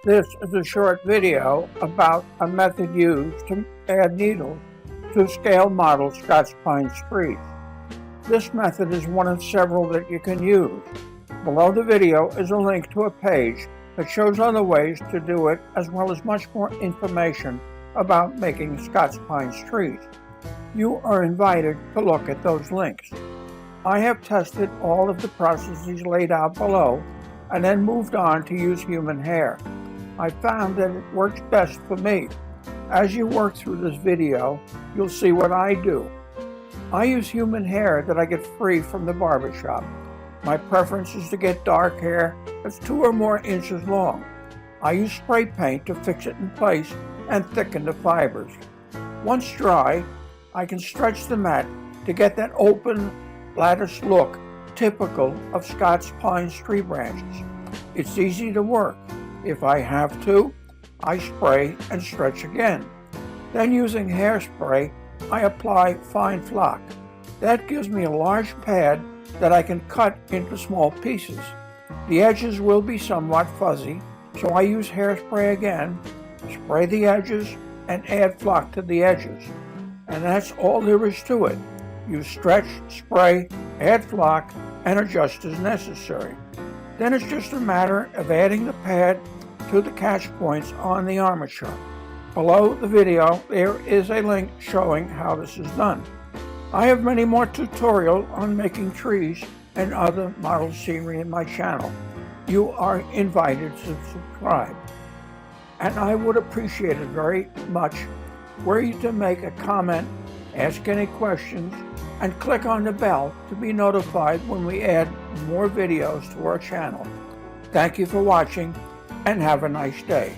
This is a short video about a method used to add needles to scale model Scots pine trees. This method is one of several that you can use. Below the video is a link to a page that shows other ways to do it, as well as much more information about making Scots pine trees. You are invited to look at those links. I have tested all of the processes laid out below and then moved on to use human hair. I found that it works best for me. As you work through this video, you'll see what I do. I use human hair that I get free from the barbershop. My preference is to get dark hair that's 2 or more inches long. I use spray paint to fix it in place and thicken the fibers. Once dry, I can stretch the mat to get that open lattice look typical of Scots pine tree branches. It's easy to work. If I have to, I spray and stretch again. Then, using hairspray, I apply fine flock. That gives me a large pad that I can cut into small pieces. The edges will be somewhat fuzzy, so I use hairspray again, spray the edges, and add flock to the edges. And that's all there is to it. You stretch, spray, add flock, and adjust as necessary. Then it's just a matter of adding the pad to the catch points on the armature. Below the video, there is a link showing how this is done. I have many more tutorials on making trees and other model scenery in my channel. You are invited to subscribe. And I would appreciate it very much were you to make a comment, ask any questions, and click on the bell to be notified when we add more videos to our channel. Thank you for watching, and have a nice day.